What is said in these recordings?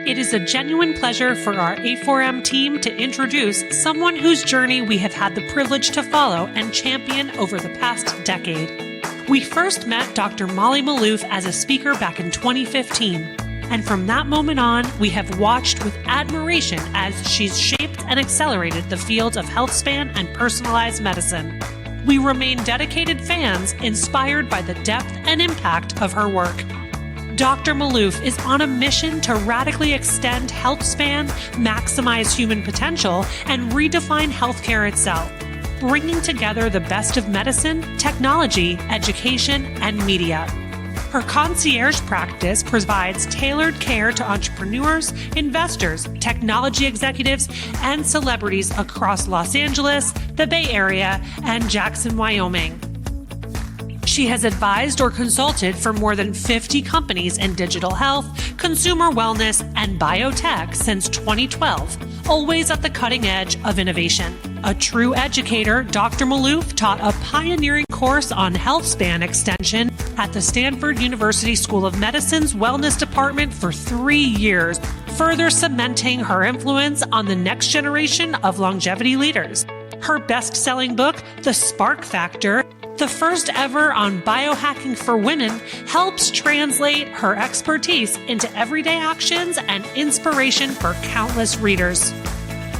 It is a genuine pleasure for our A4M team to introduce someone whose journey we have had the privilege to follow and champion over the past decade. We first met Dr. Molly Maloof as a speaker back in 2015, and from that moment on, we have watched with admiration as she's shaped and accelerated the fields of healthspan and personalized medicine. We remain dedicated fans inspired by the depth and impact of her work. Dr. Maloof is on a mission to radically extend health span, maximize human potential, and redefine healthcare itself, bringing together the best of medicine, technology, education, and media. Her concierge practice provides tailored care to entrepreneurs, investors, technology executives, and celebrities across Los Angeles, the Bay Area, and Jackson, Wyoming. She has advised or consulted for more than 50 companies in digital health, consumer wellness, and biotech since 2012, always at the cutting edge of innovation. A true educator, Dr. Maloof taught a pioneering course on health span extension at the Stanford University School of Medicine's Wellness Department for 3 years, further cementing her influence on the next generation of longevity leaders. Her best-selling book, The Spark Factor, the first ever on biohacking for women, helps translate her expertise into everyday actions and inspiration for countless readers.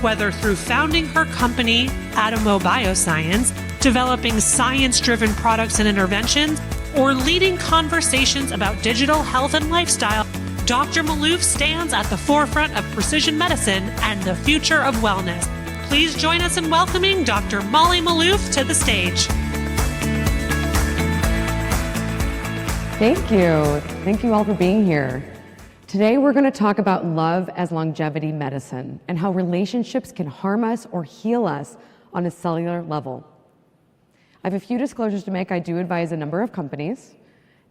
Whether through founding her company, Atomo Bioscience, developing science-driven products and interventions, or leading conversations about digital health and lifestyle, Dr. Maloof stands at the forefront of precision medicine and the future of wellness. Please join us in welcoming Dr. Molly Maloof to the stage. Thank you. Thank you all for being here. Today we're going to talk about love as longevity medicine and how relationships can harm us or heal us on a cellular level. I have a few disclosures to make. I do advise a number of companies,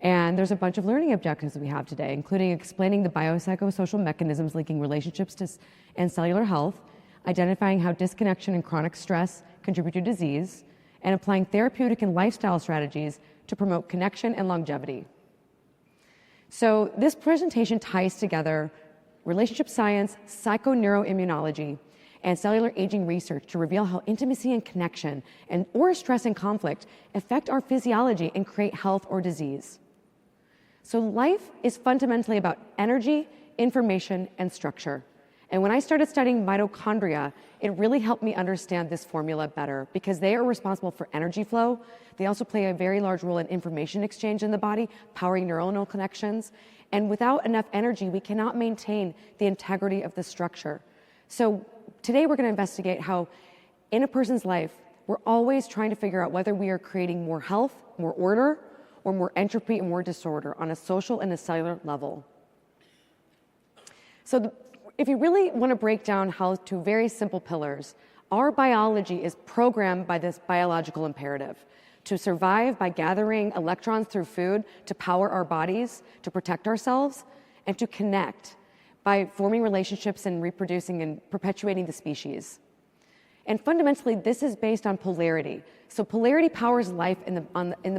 and there's a bunch of learning objectives that we have today, including explaining the biopsychosocial mechanisms linking relationships and cellular health, identifying how disconnection and chronic stress contribute to disease, and applying therapeutic and lifestyle strategies to promote connection and longevity. So this presentation ties together relationship science, psychoneuroimmunology, and cellular aging research to reveal how intimacy and connection or stress and conflict affect our physiology and create health or disease. So life is fundamentally about energy, information, and structure. And when I started studying mitochondria, it really helped me understand this formula better because they are responsible for energy flow. They also play a very large role in information exchange in the body, powering neuronal connections. And without enough energy, we cannot maintain the integrity of the structure. So today we're going to investigate how in a person's life, we're always trying to figure out whether we are creating more health, more order, or more entropy and more disorder on a social and a cellular level. So if you really want to break down health to very simple pillars, our biology is programmed by this biological imperative to survive by gathering electrons through food to power our bodies, to protect ourselves, and to connect by forming relationships and reproducing and perpetuating the species. And fundamentally, this is based on polarity. So polarity powers life in the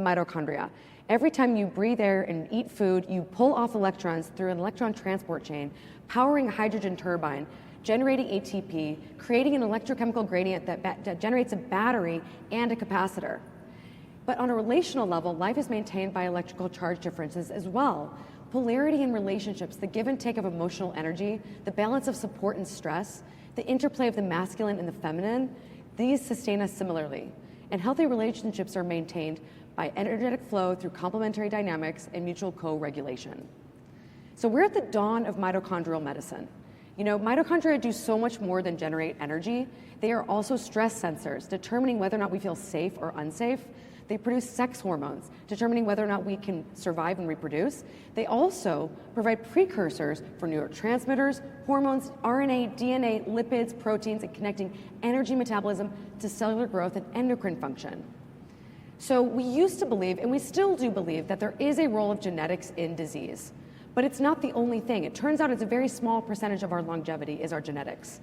mitochondria. Every time you breathe air and eat food, you pull off electrons through an electron transport chain, powering a hydrogen turbine, generating ATP, creating an electrochemical gradient that generates a battery and a capacitor. But on a relational level, life is maintained by electrical charge differences as well. Polarity in relationships, the give and take of emotional energy, the balance of support and stress, the interplay of the masculine and the feminine, these sustain us similarly. And healthy relationships are maintained by energetic flow through complementary dynamics and mutual co-regulation. So we're at the dawn of mitochondrial medicine. You know, mitochondria do so much more than generate energy. They are also stress sensors, determining whether or not we feel safe or unsafe. They produce sex hormones, determining whether or not we can survive and reproduce. They also provide precursors for neurotransmitters, hormones, RNA, DNA, lipids, proteins, and connecting energy metabolism to cellular growth and endocrine function. So we used to believe, and we still do believe, that there is a role of genetics in disease. But it's not the only thing. It turns out it's a very small percentage of our longevity is our genetics.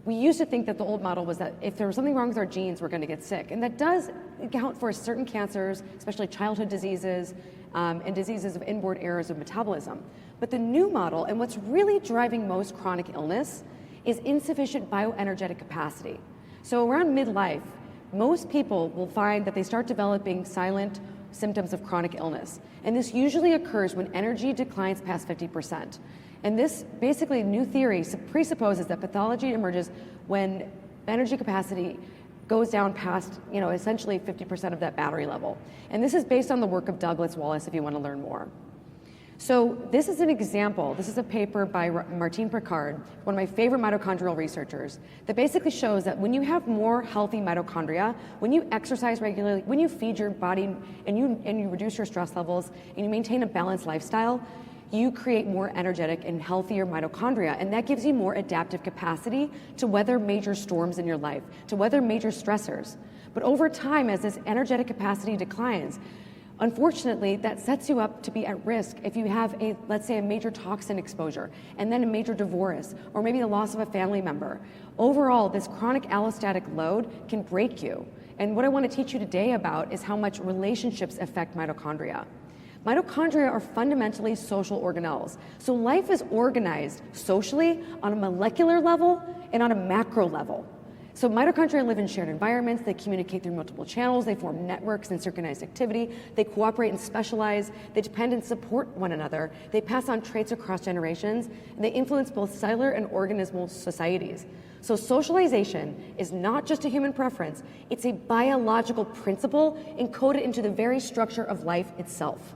We used to think that the old model was that if there was something wrong with our genes, we're going to get sick. And that does account for certain cancers, especially childhood diseases, and diseases of inborn errors of metabolism. But the new model, and what's really driving most chronic illness, is insufficient bioenergetic capacity. So around midlife, most people will find that they start developing silent symptoms of chronic illness. And this usually occurs when energy declines past 50%. And this basically new theory presupposes that pathology emerges when energy capacity goes down past, essentially 50% of that battery level. And this is based on the work of Douglas Wallace, if you want to learn more. So this is an example. This is a paper by Martine Picard, one of my favorite mitochondrial researchers, that basically shows that when you have more healthy mitochondria, when you exercise regularly, when you feed your body and you reduce your stress levels and you maintain a balanced lifestyle, you create more energetic and healthier mitochondria, and that gives you more adaptive capacity to weather major storms in your life, to weather major stressors. But over time, as this energetic capacity declines, unfortunately, that sets you up to be at risk if you have let's say a major toxin exposure, and then a major divorce, or maybe the loss of a family member. Overall, this chronic allostatic load can break you. And what I want to teach you today about is how much relationships affect mitochondria. Mitochondria are fundamentally social organelles. So life is organized socially on a molecular level and on a macro level. So mitochondria live in shared environments, they communicate through multiple channels, they form networks and synchronized activity, they cooperate and specialize, they depend and support one another, they pass on traits across generations, and they influence both cellular and organismal societies. So socialization is not just a human preference, it's a biological principle encoded into the very structure of life itself.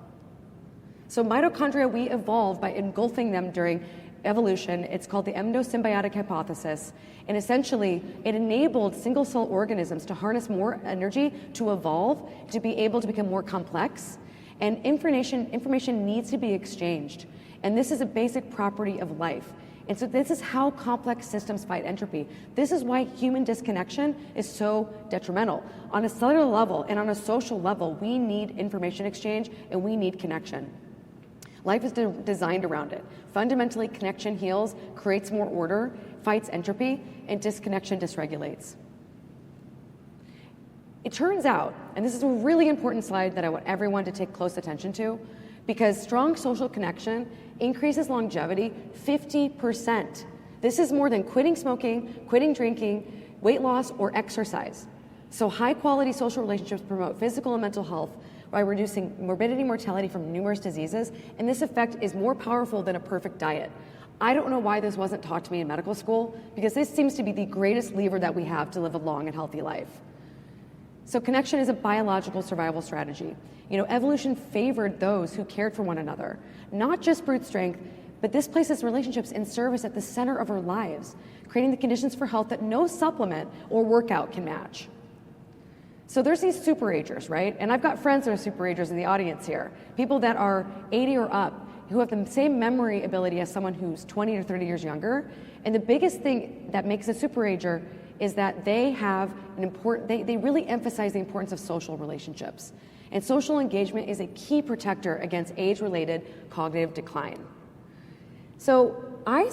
So mitochondria, we evolved by engulfing them during evolution. It's called the endosymbiotic hypothesis. And essentially, it enabled single-cell organisms to harness more energy, to evolve, to be able to become more complex. And information needs to be exchanged. And this is a basic property of life. And so this is how complex systems fight entropy. This is why human disconnection is so detrimental. On a cellular level and on a social level, we need information exchange and we need connection. Life is designed around it. Fundamentally, connection heals, creates more order, fights entropy, and disconnection dysregulates. It turns out, and this is a really important slide that I want everyone to take close attention to, because strong social connection increases longevity 50%. This is more than quitting smoking, quitting drinking, weight loss, or exercise. So high-quality social relationships promote physical and mental health by reducing morbidity and mortality from numerous diseases, and this effect is more powerful than a perfect diet. I don't know why this wasn't taught to me in medical school, because this seems to be the greatest lever that we have to live a long and healthy life. So connection is a biological survival strategy. Evolution favored those who cared for one another, not just brute strength, but this places relationships in service at the center of our lives, creating the conditions for health that no supplement or workout can match. So there's these superagers, right? And I've got friends that are superagers in the audience here, people that are 80 or up, who have the same memory ability as someone who's 20 or 30 years younger. And the biggest thing that makes a superager is that they have they really emphasize the importance of social relationships. And social engagement is a key protector against age-related cognitive decline. So I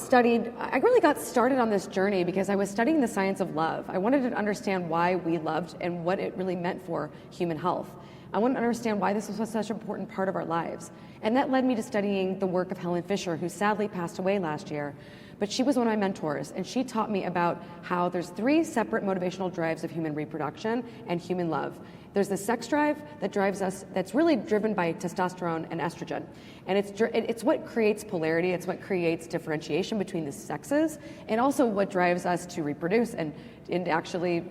really got started on this journey because I was studying the science of love. I wanted to understand why we loved and what it really meant for human health. I wanted to understand why this was such an important part of our lives. And that led me to studying the work of Helen Fisher, who sadly passed away last year. But she was one of my mentors, and she taught me about how there's 3 separate motivational drives of human reproduction and human love. There's the sex drive that drives us, that's really driven by testosterone and estrogen. And it's what creates polarity, it's what creates differentiation between the sexes, and also what drives us to reproduce and actually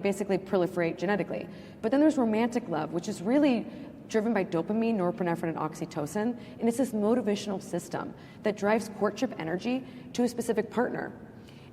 basically proliferate genetically. But then there's romantic love, which is really driven by dopamine, norepinephrine, and oxytocin, and it's this motivational system that drives courtship energy to a specific partner.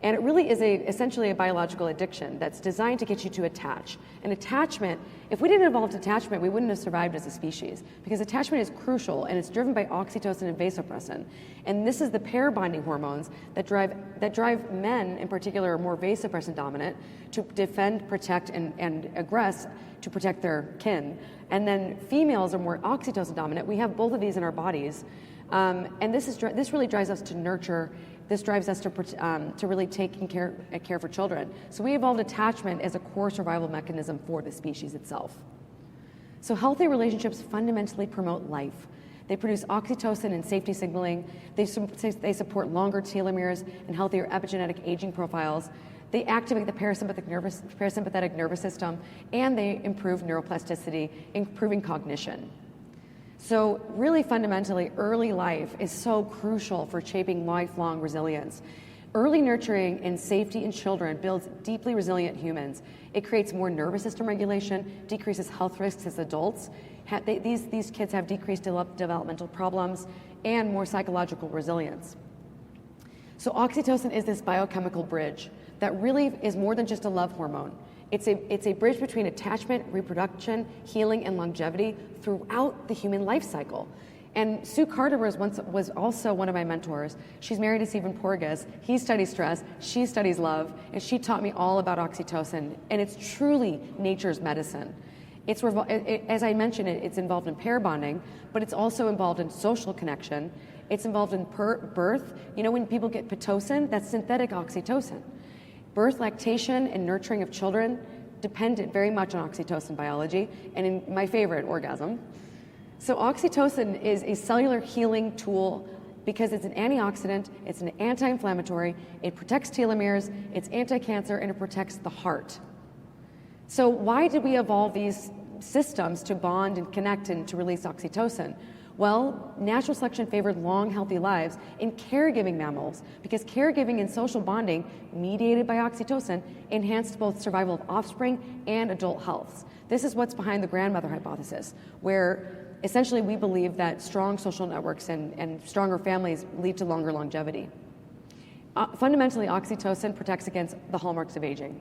And it really is essentially a biological addiction that's designed to get you to attach. And attachment, if we didn't evolve attachment, we wouldn't have survived as a species, because attachment is crucial and it's driven by oxytocin and vasopressin. And this is the pair bonding hormones that drive men in particular, are more vasopressin dominant, to defend, protect, and aggress to protect their kin. And then females are more oxytocin dominant. We have both of these in our bodies. And this really drives us to nurture. This drives us to really take care for children. So we evolved attachment as a core survival mechanism for the species itself. So healthy relationships fundamentally promote life. They produce oxytocin and safety signaling. They support longer telomeres and healthier epigenetic aging profiles. They activate the parasympathetic nervous system, and they improve neuroplasticity, improving cognition. So really fundamentally, early life is so crucial for shaping lifelong resilience. Early nurturing and safety in children builds deeply resilient humans. It creates more nervous system regulation, decreases health risks as adults. These kids have decreased developmental problems and more psychological resilience. So oxytocin is this biochemical bridge that really is more than just a love hormone. It's a bridge between attachment, reproduction, healing, and longevity throughout the human life cycle. And Sue Carter was also one of my mentors. She's married to Stephen Porges. He studies stress, she studies love, and she taught me all about oxytocin. And it's truly nature's medicine. As I mentioned, it's involved in pair bonding, but it's also involved in social connection. It's involved in birth. You know, when people get Pitocin, that's synthetic oxytocin. Birth, lactation, and nurturing of children dependent very much on oxytocin biology, and in my favorite, orgasm. So oxytocin is a cellular healing tool because it's an antioxidant, it's an anti-inflammatory, it protects telomeres, it's anti-cancer, and it protects the heart. So why did we evolve these systems to bond and connect and to release oxytocin? Well, natural selection favored long, healthy lives in caregiving mammals because caregiving and social bonding, mediated by oxytocin, enhanced both survival of offspring and adult health. This is what's behind the grandmother hypothesis, where essentially we believe that strong social networks and stronger families lead to longer longevity. Fundamentally, oxytocin protects against the hallmarks of aging.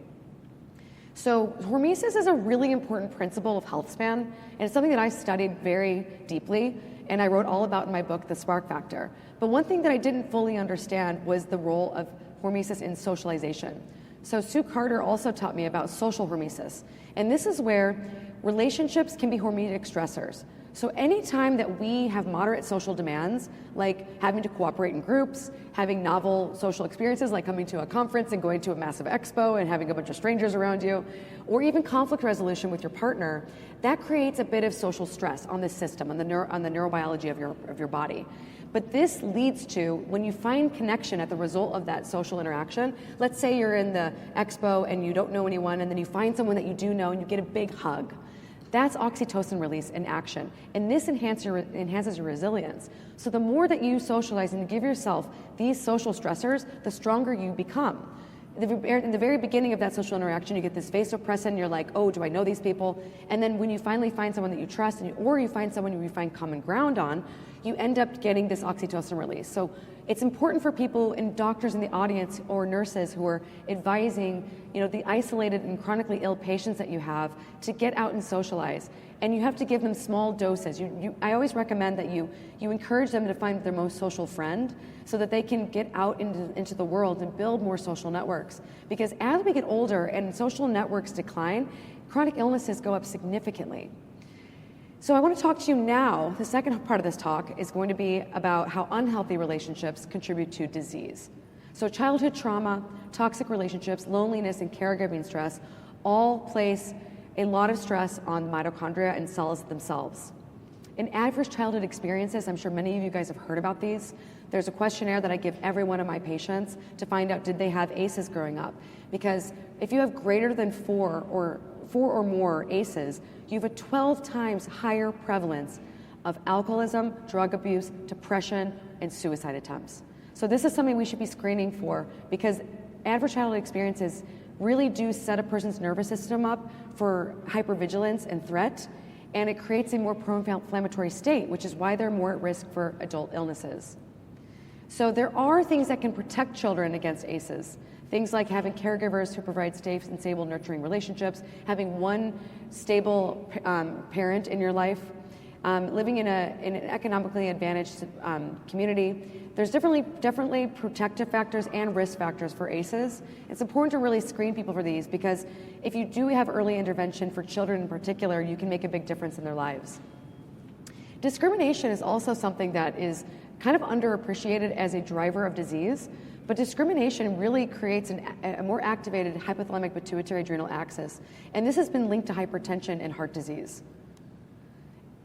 So hormesis is a really important principle of health span, and it's something that I studied very deeply, and I wrote all about in my book, The Spark Factor. But one thing that I didn't fully understand was the role of hormesis in socialization. So Sue Carter also taught me about social hormesis, and this is where relationships can be hormetic stressors. So anytime that we have moderate social demands, like having to cooperate in groups, having novel social experiences like coming to a conference and going to a massive expo and having a bunch of strangers around you, or even conflict resolution with your partner, that creates a bit of social stress on this system, on the neurobiology of your body. But this leads to, when you find connection at the result of that social interaction, let's say you're in the expo and you don't know anyone, and then you find someone that you do know and you get a big hug. That's oxytocin release in action, and this enhances your resilience. So the more that you socialize and give yourself these social stressors, the stronger you become. In the very beginning of that social interaction, you get this vasopressin, and you're like, oh, do I know these people? And then when you finally find someone that you trust, or you find someone who you find common ground on, you end up getting this oxytocin release. So it's important for people and doctors in the audience or nurses who are advising, the isolated and chronically ill patients that you have to get out and socialize. And you have to give them small doses. I always recommend that you encourage them to find their most social friend so that they can get out into the world and build more social networks. Because as we get older and social networks decline, chronic illnesses go up significantly. So I want to talk to you now. The second part of this talk is going to be about how unhealthy relationships contribute to disease. So childhood trauma, toxic relationships, loneliness, and caregiving stress all place a lot of stress on mitochondria and cells themselves. In adverse childhood experiences, I'm sure many of you guys have heard about these. There's a questionnaire that I give every one of my patients to find out, did they have ACEs growing up? Because if you have greater than four or more ACEs, you have a 12 times higher prevalence of alcoholism, drug abuse, depression, and suicide attempts. So this is something we should be screening for, because adverse childhood experiences really do set a person's nervous system up for hypervigilance and threat, and it creates a more pro-inflammatory state, which is why they're more at risk for adult illnesses. So there are things that can protect children against ACEs. Things like having caregivers who provide safe and stable nurturing relationships, having one stable parent in your life, living in an economically advantaged community. There's definitely protective factors and risk factors for ACEs. It's important to really screen people for these, because if you do have early intervention for children in particular, you can make a big difference in their lives. Discrimination is also something that is kind of underappreciated as a driver of disease, but discrimination really creates a more activated hypothalamic pituitary adrenal axis, and this has been linked to hypertension and heart disease.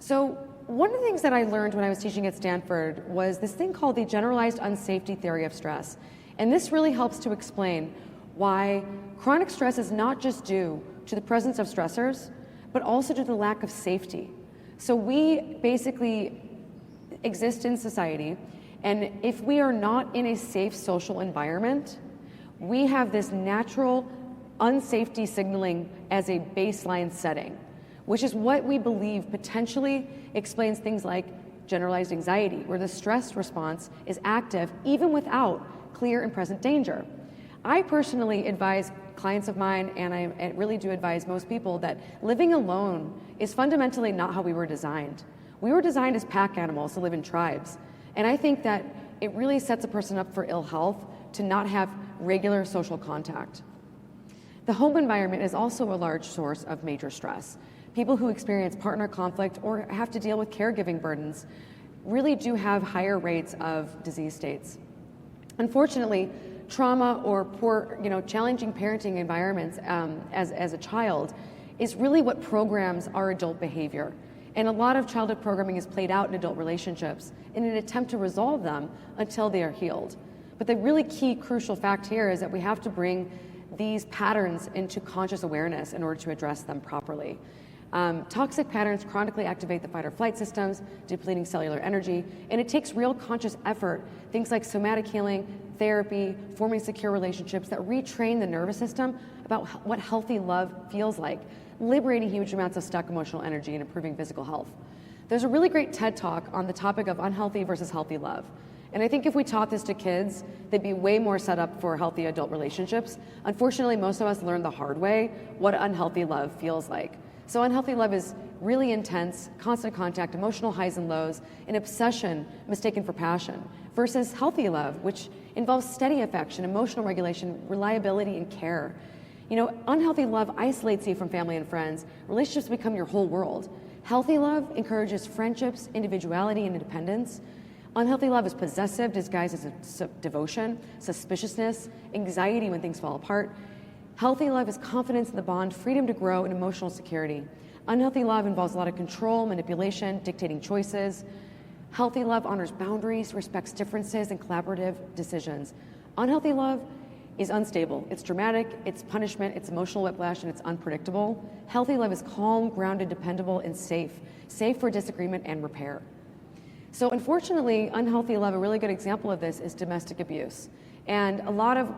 So one of the things that I learned when I was teaching at Stanford was this thing called the generalized unsafety theory of stress. And this really helps to explain why chronic stress is not just due to the presence of stressors, but also to the lack of safety. So we basically exist in society, and if we are not in a safe social environment, we have this natural unsafety signaling as a baseline setting, which is what we believe potentially explains things like generalized anxiety, where the stress response is active even without clear and present danger. I personally advise clients of mine, and I really do advise most people, that living alone is fundamentally not how we were designed. We were designed as pack animals to live in tribes. And I think that it really sets a person up for ill health to not have regular social contact. The home environment is also a large source of major stress. People who experience partner conflict or have to deal with caregiving burdens really do have higher rates of disease states. Unfortunately, trauma or poor, challenging parenting environments as a child is really what programs our adult behavior. And a lot of childhood programming is played out in adult relationships in an attempt to resolve them until they are healed. But the really key crucial fact here is that we have to bring these patterns into conscious awareness in order to address them properly. Toxic patterns chronically activate the fight or flight systems, depleting cellular energy, and it takes real conscious effort, things like somatic healing, therapy, forming secure relationships that retrain the nervous system about what healthy love feels like, liberating huge amounts of stuck emotional energy and improving physical health. There's a really great TED Talk on the topic of unhealthy versus healthy love. And I think if we taught this to kids, they'd be way more set up for healthy adult relationships. Unfortunately, most of us learn the hard way what unhealthy love feels like. So unhealthy love is really intense, constant contact, emotional highs and lows, an obsession mistaken for passion, versus healthy love, which involves steady affection, emotional regulation, reliability, and care. Unhealthy love isolates you from family and friends. Relationships become your whole world. Healthy love encourages friendships, individuality, and independence. Unhealthy love is possessive, disguised as devotion, suspiciousness, anxiety when things fall apart. Healthy love is confidence in the bond, freedom to grow, and emotional security. Unhealthy love involves a lot of control, manipulation, dictating choices. Healthy love honors boundaries, respects differences, and collaborative decisions. Unhealthy love is unstable. It's dramatic, it's punishment, it's emotional whiplash, and it's unpredictable. Healthy love is calm, grounded, dependable, and safe for disagreement and repair. So unfortunately, unhealthy love, a really good example of this is domestic abuse. And a lot of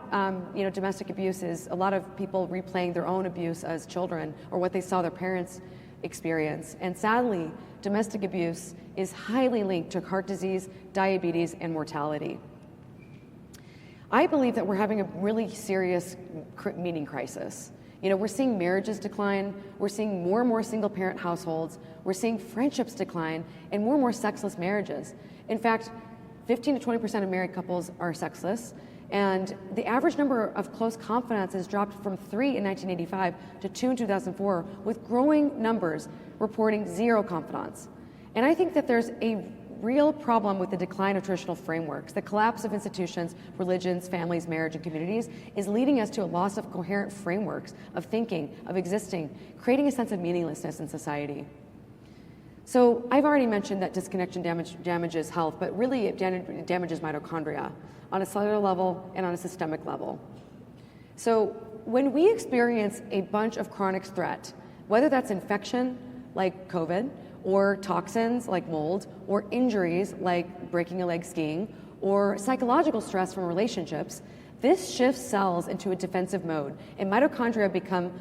domestic abuse is a lot of people replaying their own abuse as children or what they saw their parents experience. And sadly, domestic abuse is highly linked to heart disease, diabetes, and mortality. I believe that we're having a really serious meaning crisis. We're seeing marriages decline, we're seeing more and more single-parent households, we're seeing friendships decline, and more sexless marriages. In fact, 15 to 20% of married couples are sexless, and the average number of close confidants has dropped from 3 in 1985 to 2 in 2004, with growing numbers reporting 0 confidants. And I think that there's a real problem with the decline of traditional frameworks. The collapse of institutions, religions, families, marriage, and communities is leading us to a loss of coherent frameworks of thinking, of existing, creating a sense of meaninglessness in society. So I've already mentioned that disconnection damages health, but really it damages mitochondria on a cellular level and on a systemic level. So when we experience a bunch of chronic threat, whether that's infection like COVID, or toxins like mold, or injuries like breaking a leg skiing, or psychological stress from relationships, this shifts cells into a defensive mode, and mitochondria become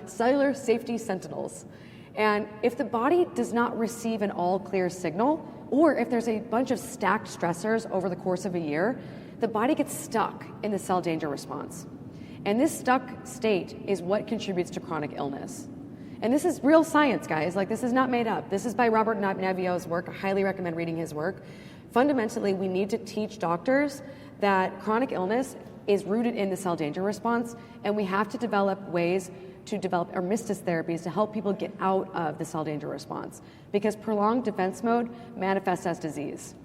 cellular safety sentinels. And if the body does not receive an all-clear signal, or if there's a bunch of stacked stressors over the course of a year, the body gets stuck in the cell danger response. And this stuck state is what contributes to chronic illness. And this is real science, guys. This is not made up. This is by Robert Naviaux's work. I highly recommend reading his work. Fundamentally, we need to teach doctors that chronic illness is rooted in the cell danger response, and we have to develop ways to develop armistice therapies to help people get out of the cell danger response, because prolonged defense mode manifests as disease.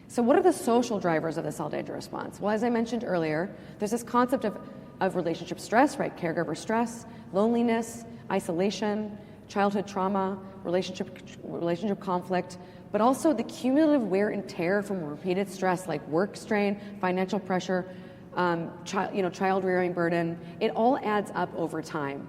So what are the social drivers of the cell danger response? Well, as I mentioned earlier, there's this concept of relationship stress, right? Caregiver stress, loneliness, isolation, childhood trauma, relationship conflict, but also the cumulative wear and tear from repeated stress like work strain, financial pressure, child rearing burden. It all adds up over time.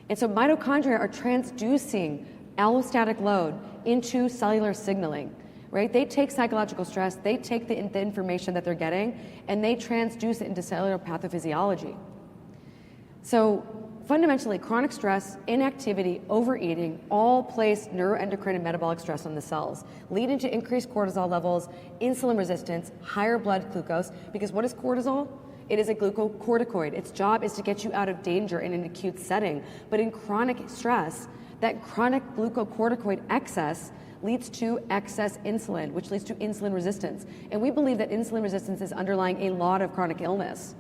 And so mitochondria are transducing allostatic load into cellular signaling, right? They take psychological stress, they take the information that they're getting, and they transduce it into cellular pathophysiology. So fundamentally, chronic stress, inactivity, overeating all place neuroendocrine and metabolic stress on the cells, leading to increased cortisol levels, insulin resistance, higher blood glucose, because what is cortisol? It is a glucocorticoid. Its job is to get you out of danger in an acute setting. But in chronic stress, that chronic glucocorticoid excess leads to excess insulin, which leads to insulin resistance. And we believe that insulin resistance is underlying a lot of chronic illness.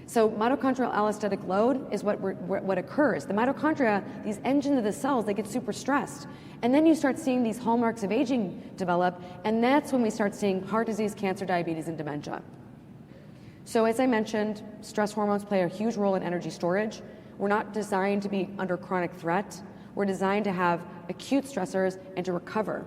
So mitochondrial allostatic load is what occurs. The mitochondria, these engines of the cells, they get super stressed. And then you start seeing these hallmarks of aging develop, and that's when we start seeing heart disease, cancer, diabetes, and dementia. So as I mentioned, stress hormones play a huge role in energy storage. We're not designed to be under chronic threat. We're designed to have acute stressors and to recover.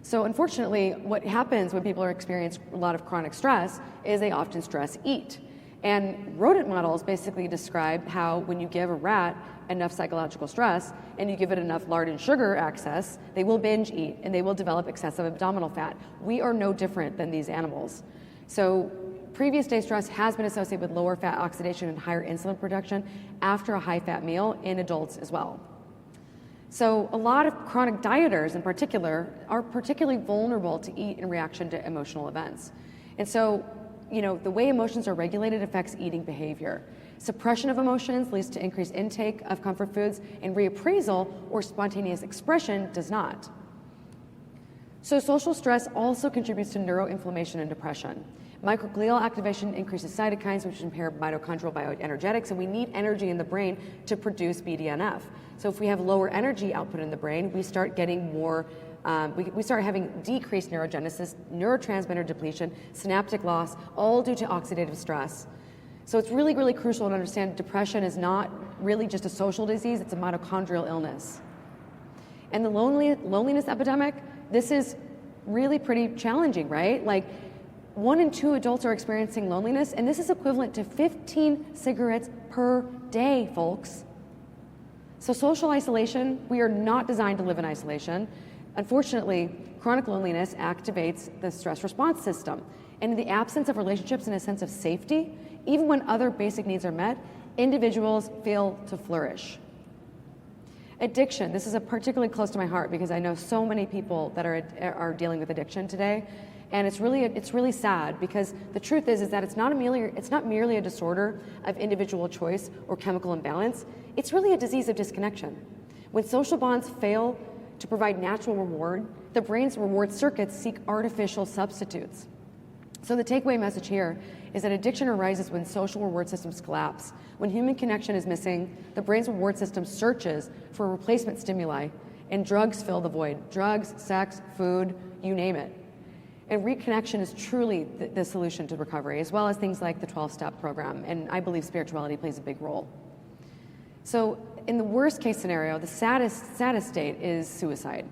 So unfortunately, what happens when people are experiencing a lot of chronic stress is they often stress eat. And rodent models basically describe how when you give a rat enough psychological stress and you give it enough lard and sugar access, they will binge eat and they will develop excessive abdominal fat. We are no different than these animals. So previous day stress has been associated with lower fat oxidation and higher insulin production after a high fat meal in adults as well. So a lot of chronic dieters in particular are particularly vulnerable to eat in reaction to emotional events. And so, the way emotions are regulated affects eating behavior. Suppression of emotions leads to increased intake of comfort foods, and reappraisal or spontaneous expression does not. So social stress also contributes to neuroinflammation and depression. Microglial activation increases cytokines, which impair mitochondrial bioenergetics, and we need energy in the brain to produce BDNF. So if we have lower energy output in the brain, we start getting more we start having decreased neurogenesis, neurotransmitter depletion, synaptic loss, all due to oxidative stress. So it's really, really crucial to understand depression is not really just a social disease, it's a mitochondrial illness. And the loneliness epidemic, this is really pretty challenging, right? Like 1 in 2 adults are experiencing loneliness, and this is equivalent to 15 cigarettes per day, folks. So social isolation, we are not designed to live in isolation. Unfortunately, chronic loneliness activates the stress response system. And in the absence of relationships and a sense of safety, even when other basic needs are met, individuals fail to flourish. Addiction, this is particularly close to my heart because I know so many people that are dealing with addiction today. And it's really sad because the truth is that it's not merely a disorder of individual choice or chemical imbalance. It's really a disease of disconnection. When social bonds fail to provide natural reward, the brain's reward circuits seek artificial substitutes. So the takeaway message here is that addiction arises when social reward systems collapse. When human connection is missing, the brain's reward system searches for replacement stimuli, and drugs fill the void. Drugs, sex, food, you name it. And reconnection is truly the solution to recovery, as well as things like the 12-step program, and I believe spirituality plays a big role. So in the worst case scenario, the saddest state is suicide.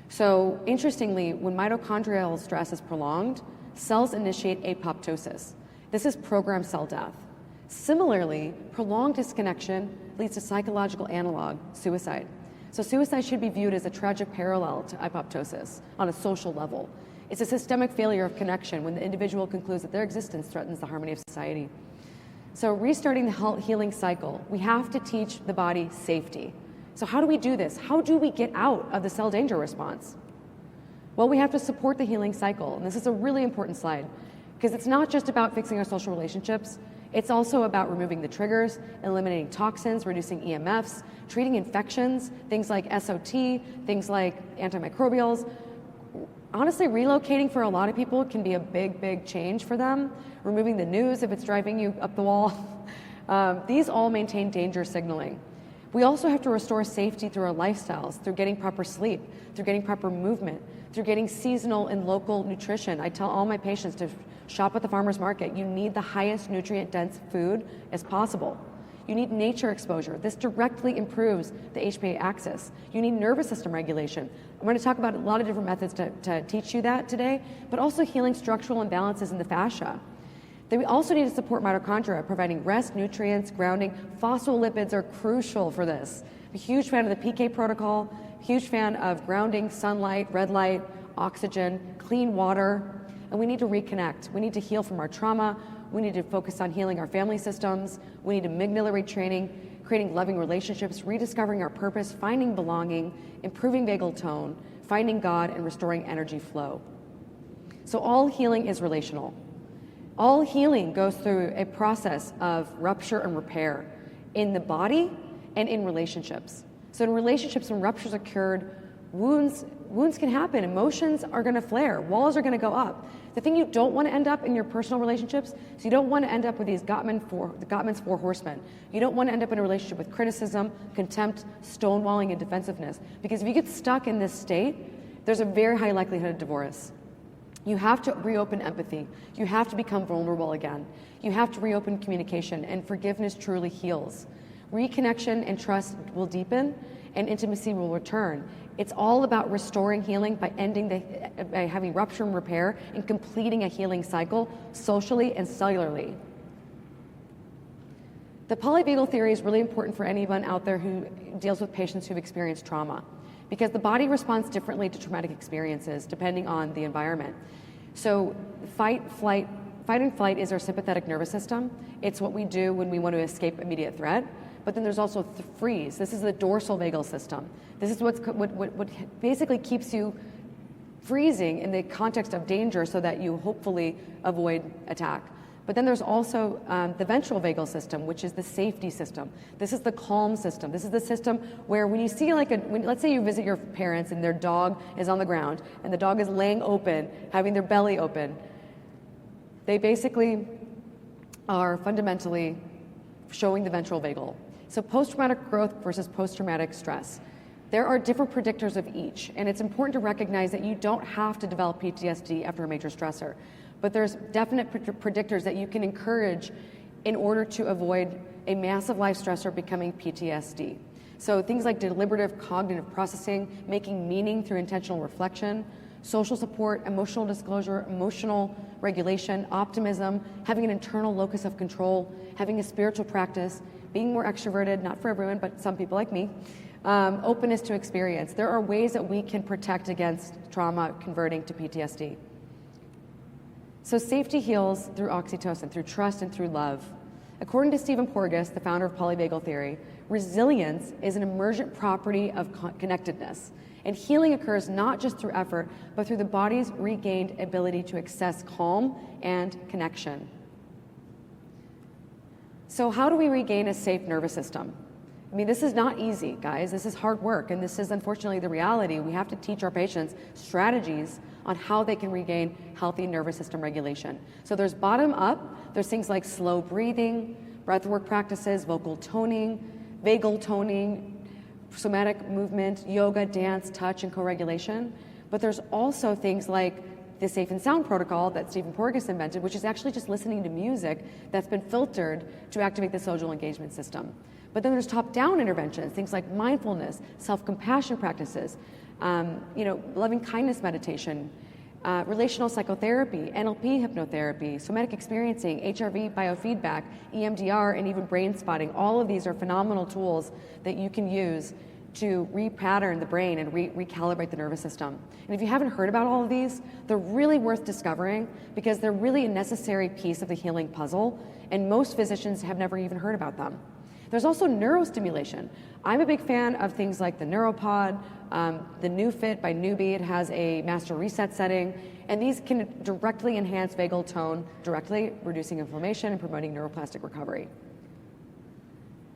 So interestingly, when mitochondrial stress is prolonged, cells initiate apoptosis. This is programmed cell death. Similarly, prolonged disconnection leads to psychological analog, suicide. So suicide should be viewed as a tragic parallel to apoptosis on a social level. It's a systemic failure of connection when the individual concludes that their existence threatens the harmony of society. So restarting the healing cycle, we have to teach the body safety. So how do we do this? How do we get out of the cell danger response? Well, we have to support the healing cycle. And this is a really important slide because it's not just about fixing our social relationships. It's also about removing the triggers, eliminating toxins, reducing EMFs, treating infections, things like SOT, things like antimicrobials. Honestly, relocating for a lot of people can be a big, big change for them. Removing the news if it's driving you up the wall. These all maintain danger signaling. We also have to restore safety through our lifestyles, through getting proper sleep, through getting proper movement, through getting seasonal and local nutrition. I tell all my patients to shop at the farmer's market. You need the highest nutrient-dense food as possible. You need nature exposure. This directly improves the HPA axis. You need nervous system regulation. I'm going to talk about a lot of different methods to teach you that today, but also healing structural imbalances in the fascia. Then we also need to support mitochondria, providing rest, nutrients, grounding. Phospholipids are crucial for this. I'm a huge fan of the PK protocol, huge fan of grounding, sunlight, red light, oxygen, clean water, and we need to reconnect. We need to heal from our trauma. We need to focus on healing our family systems. We need amygdala retraining, creating loving relationships, rediscovering our purpose, finding belonging, improving vagal tone, finding God, and restoring energy flow. So all healing is relational. All healing goes through a process of rupture and repair in the body and in relationships. So in relationships, when ruptures occurred, wounds can happen, emotions are going to flare, walls are going to go up. The thing you don't want to end up in your personal relationships is you don't want to end up with these Gottman's four horsemen. You don't want to end up in a relationship with criticism, contempt, stonewalling, and defensiveness. Because if you get stuck in this state, there's a very high likelihood of divorce. You have to reopen empathy. You have to become vulnerable again. You have to reopen communication, and forgiveness truly heals. Reconnection and trust will deepen, and intimacy will return. It's all about restoring healing by by having rupture and repair and completing a healing cycle socially and cellularly. The polyvagal theory is really important for anyone out there who deals with patients who've experienced trauma, because the body responds differently to traumatic experiences depending on the environment. So fight and flight is our sympathetic nervous system. It's what we do when we want to escape immediate threat. But then there's also freeze. This is the dorsal vagal system. This is what basically keeps you freezing in the context of danger so that you hopefully avoid attack. But then there's also the ventral vagal system, which is the safety system. This is the calm system. This is the system where when you see let's say you visit your parents and their dog is on the ground and the dog is laying open, having their belly open, they basically are fundamentally showing the ventral vagal. So post-traumatic growth versus post-traumatic stress. There are different predictors of each, and it's important to recognize that you don't have to develop PTSD after a major stressor, but there's definite predictors that you can encourage in order to avoid a massive life stressor becoming PTSD. So things like deliberative cognitive processing, making meaning through intentional reflection, social support, emotional disclosure, emotional regulation, optimism, having an internal locus of control, having a spiritual practice, being more extroverted, not for everyone, but some people like me, openness to experience. There are ways that we can protect against trauma converting to PTSD. So safety heals through oxytocin, through trust, and through love. According to Stephen Porges, the founder of polyvagal theory, resilience is an emergent property of connectedness. And healing occurs not just through effort, but through the body's regained ability to access calm and connection. So how do we regain a safe nervous system? I mean, this is not easy, guys. This is hard work, and this is unfortunately the reality. We have to teach our patients strategies on how they can regain healthy nervous system regulation. So there's bottom up. There's things like slow breathing, breathwork practices, vocal toning, vagal toning, somatic movement, yoga, dance, touch, and co-regulation. But there's also things like the Safe and Sound protocol that Stephen Porges invented, which is actually just listening to music that's been filtered to activate the social engagement system. But then there's top-down interventions, things like mindfulness, self-compassion practices, loving kindness meditation, relational psychotherapy, NLP hypnotherapy, somatic experiencing, HRV biofeedback, EMDR, and even brain spotting. All of these are phenomenal tools that you can use to repattern the brain and recalibrate the nervous system. And if you haven't heard about all of these, they're really worth discovering because they're really a necessary piece of the healing puzzle, and most physicians have never even heard about them. There's also neurostimulation. I'm a big fan of things like the Neuropod, the NeuFit by Newbie. It has a master reset setting, and these can directly enhance vagal tone, directly reducing inflammation and promoting neuroplastic recovery.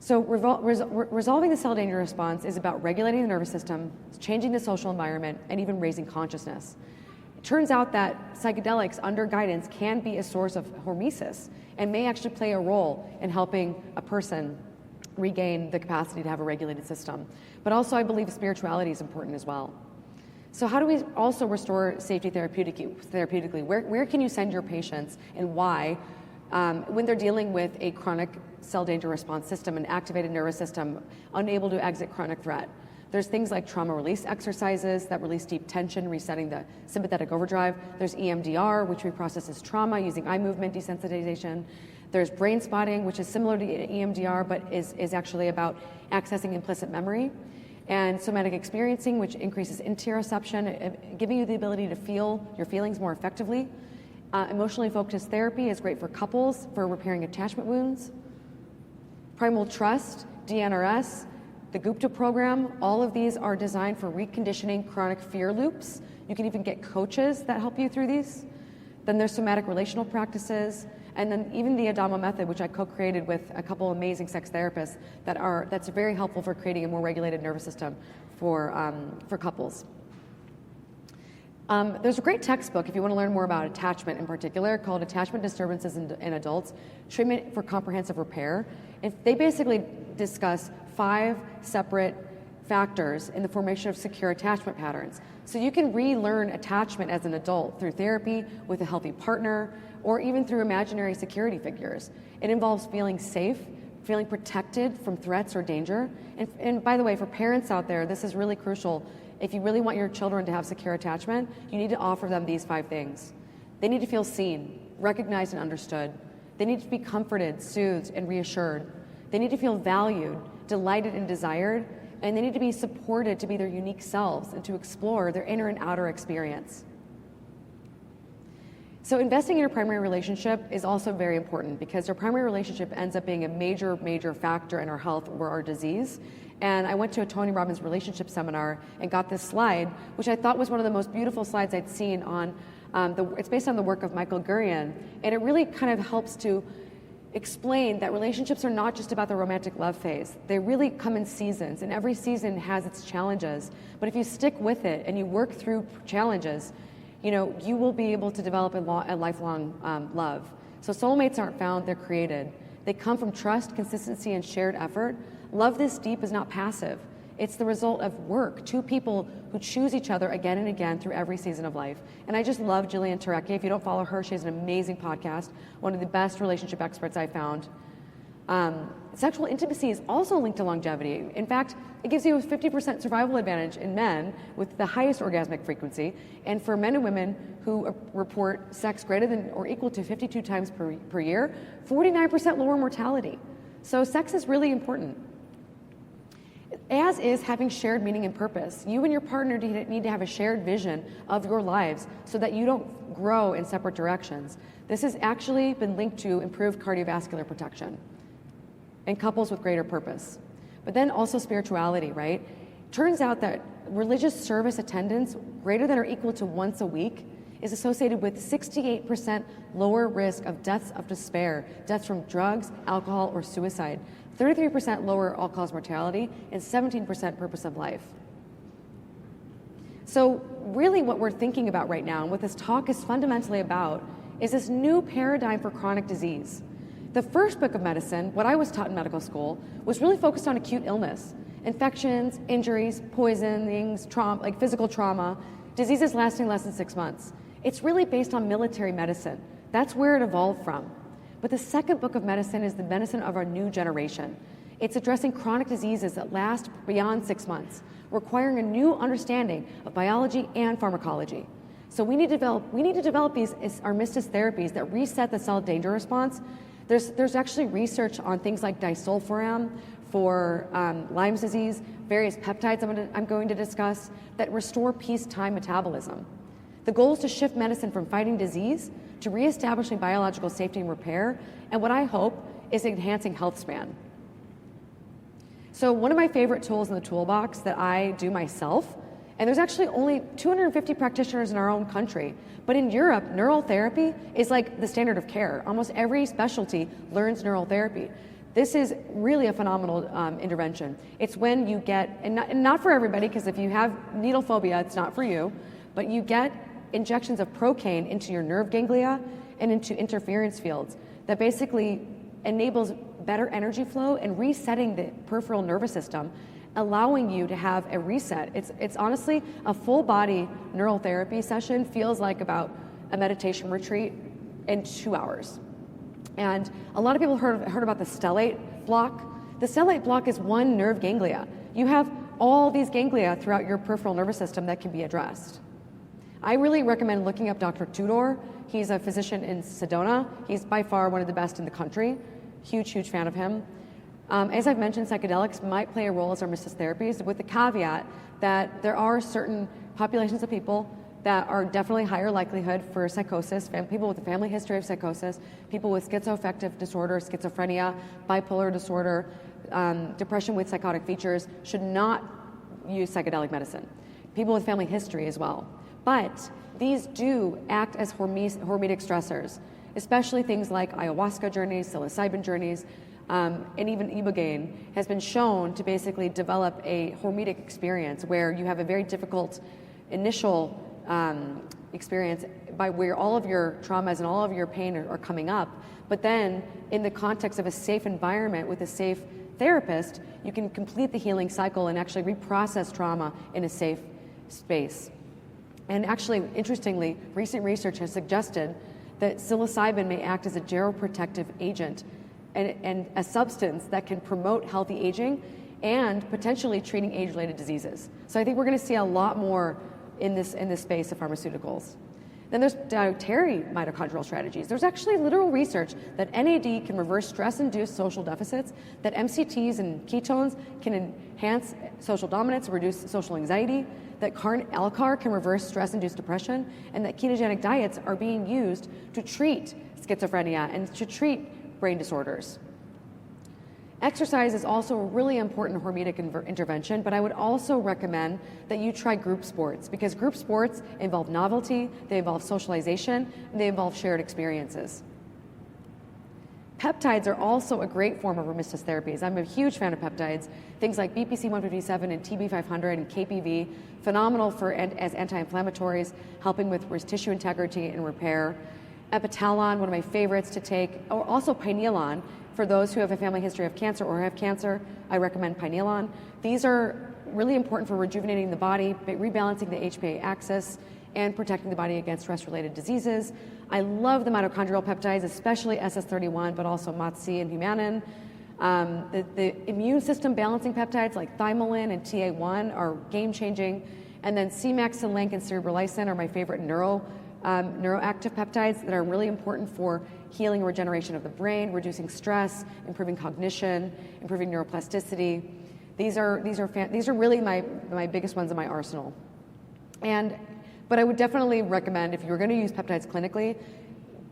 So resolving the cell danger response is about regulating the nervous system, changing the social environment, and even raising consciousness. It turns out that psychedelics under guidance can be a source of hormesis and may actually play a role in helping a person regain the capacity to have a regulated system. But also I believe spirituality is important as well. So how do we also restore safety therapeutically? Where can you send your patients and why when they're dealing with a chronic cell danger response system, an activated nervous system, unable to exit chronic threat. There's things like trauma release exercises that release deep tension, resetting the sympathetic overdrive. There's EMDR, which reprocesses trauma using eye movement desensitization. There's brain spotting, which is similar to EMDR, but is actually about accessing implicit memory. And somatic experiencing, which increases interoception, giving you the ability to feel your feelings more effectively. Emotionally focused therapy is great for couples for repairing attachment wounds. Primal trust, DNRS, the Gupta program, all of these are designed for reconditioning chronic fear loops. You can even get coaches that help you through these. Then there's somatic relational practices, and then even the Adama method, which I co-created with a couple amazing sex therapists that's very helpful for creating a more regulated nervous system for couples. There's a great textbook if you want to learn more about attachment in particular called Attachment Disturbances in Adults, Treatment for Comprehensive Repair. And they basically discuss 5 separate factors in the formation of secure attachment patterns. So you can relearn attachment as an adult through therapy, with a healthy partner, or even through imaginary security figures. It involves feeling safe, feeling protected from threats or danger. And by the way, for parents out there, this is really crucial. If you really want your children to have secure attachment, you need to offer them these 5 things. They need to feel seen, recognized, and understood. They need to be comforted, soothed, and reassured. They need to feel valued, delighted, and desired, and they need to be supported to be their unique selves and to explore their inner and outer experience. So investing in your primary relationship is also very important because your primary relationship ends up being a major, major factor in our health or our disease. And I went to a Tony Robbins relationship seminar and got this slide, which I thought was one of the most beautiful slides I'd seen on, it's based on the work of Michael Gurian. And it really kind of helps to explain that relationships are not just about the romantic love phase. They really come in seasons, and every season has its challenges. But if you stick with it and you work through challenges, you will be able to develop a lifelong love. So soulmates aren't found, they're created. They come from trust, consistency, and shared effort. Love this deep is not passive. It's the result of work, 2 people who choose each other again and again through every season of life. And I just love Jillian Turecki. If you don't follow her, she has an amazing podcast, one of the best relationship experts I found. Sexual intimacy is also linked to longevity. In fact, it gives you a 50% survival advantage in men with the highest orgasmic frequency, and for men and women who report sex greater than or equal to 52 times per year, 49% lower mortality. So sex is really important. As is having shared meaning and purpose. You and your partner need to have a shared vision of your lives so that you don't grow in separate directions. This has actually been linked to improved cardiovascular protection in couples with greater purpose. But then also spirituality, right? Turns out that religious service attendance greater than or equal to once a week is associated with 68% lower risk of deaths of despair, deaths from drugs, alcohol, or suicide, 33% lower all-cause mortality, and 17% purpose of life. So really what we're thinking about right now, and what this talk is fundamentally about, is this new paradigm for chronic disease. The first book of medicine, what I was taught in medical school, was really focused on acute illness, infections, injuries, poisonings, trauma, like physical trauma, diseases lasting less than 6 months. It's really based on military medicine. That's where it evolved from. But the second book of medicine is the medicine of our new generation. It's addressing chronic diseases that last beyond 6 months, requiring a new understanding of biology and pharmacology. So we need to develop these armistice therapies that reset the cell danger response. There's actually research on things like disulfiram for Lyme's disease, various peptides I'm going to discuss that restore peacetime metabolism. The goal is to shift medicine from fighting disease to reestablishing biological safety and repair, and what I hope is enhancing health span. So one of my favorite tools in the toolbox that I do myself, and there's actually only 250 practitioners in our own country, but in Europe, neural therapy is like the standard of care. Almost every specialty learns neural therapy. This is really a phenomenal intervention. It's when you get, and not for everybody, because if you have needle phobia, it's not for you, but you get injections of procaine into your nerve ganglia and into interference fields that basically enables better energy flow and resetting the peripheral nervous system, allowing you to have a reset. It's honestly a full body neural therapy session feels like about a meditation retreat in 2 hours. And a lot of people heard about the stellate block. The stellate block is one nerve ganglia. You have all these ganglia throughout your peripheral nervous system that can be addressed. I really recommend looking up Dr. Tudor. He's a physician in Sedona. He's by far one of the best in the country. Huge, huge fan of him. As I've mentioned, psychedelics might play a role as hormesis therapies, with the caveat that there are certain populations of people that are definitely higher likelihood for psychosis, people with a family history of psychosis, people with schizoaffective disorder, schizophrenia, bipolar disorder, depression with psychotic features should not use psychedelic medicine. People with family history as well. But these do act as hormetic stressors, especially things like ayahuasca journeys, psilocybin journeys, and even ibogaine has been shown to basically develop a hormetic experience where you have a very difficult initial experience by where all of your traumas and all of your pain are coming up. But then in the context of a safe environment with a safe therapist, you can complete the healing cycle and actually reprocess trauma in a safe space. And actually, interestingly, recent research has suggested that psilocybin may act as a geroprotective agent and a substance that can promote healthy aging and potentially treating age-related diseases. So I think we're going to see a lot more in this space of pharmaceuticals. Then there's dietary mitochondrial strategies. There's actually literal research that NAD can reverse stress-induced social deficits, that MCTs and ketones can enhance social dominance, reduce social anxiety, that LCAR can reverse stress-induced depression, and that ketogenic diets are being used to treat schizophrenia and to treat brain disorders. Exercise is also a really important hormetic intervention, but I would also recommend that you try group sports, because group sports involve novelty, they involve socialization, and they involve shared experiences. Peptides are also a great form of hormesis therapies. I'm a huge fan of peptides. Things like BPC-157 and TB500 and KPV, phenomenal as anti-inflammatories, helping with tissue integrity and repair. Epitalon, one of my favorites to take, or also pinealon. For those who have a family history of cancer or have cancer, I recommend pinealon. These are really important for rejuvenating the body, rebalancing the HPA axis, and protecting the body against stress-related diseases. I love the mitochondrial peptides, especially SS31, but also MATC and humanin. The immune system balancing peptides like thymolin and TA1 are game-changing. And then Cmax and Link and cerebrolysin are my favorite neuroactive peptides that are really important for healing and regeneration of the brain, reducing stress, improving cognition, improving neuroplasticity. These are really my biggest ones in my arsenal. But I would definitely recommend, if you're going to use peptides clinically,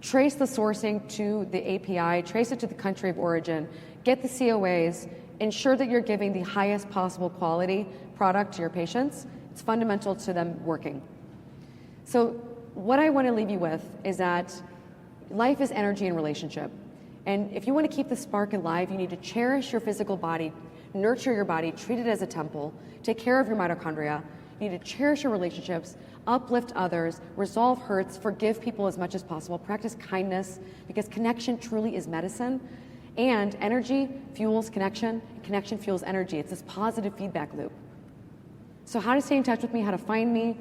trace the sourcing to the API, trace it to the country of origin, get the COAs, ensure that you're giving the highest possible quality product to your patients. It's fundamental to them working. So what I want to leave you with is that life is energy and relationship. And if you want to keep the spark alive, you need to cherish your physical body, nurture your body, treat it as a temple, take care of your mitochondria. You need to cherish your relationships, uplift others, resolve hurts, forgive people as much as possible, practice kindness, because connection truly is medicine. And energy fuels connection, and connection fuels energy. It's this positive feedback loop. So how to stay in touch with me, how to find me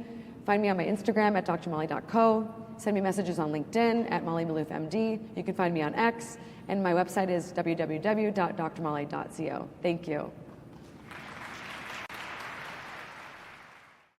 on my Instagram at drmolly.co. Send me messages on LinkedIn at Molly Maloof MD. You can find me on X, and my website is www.drmolly.co. Thank you.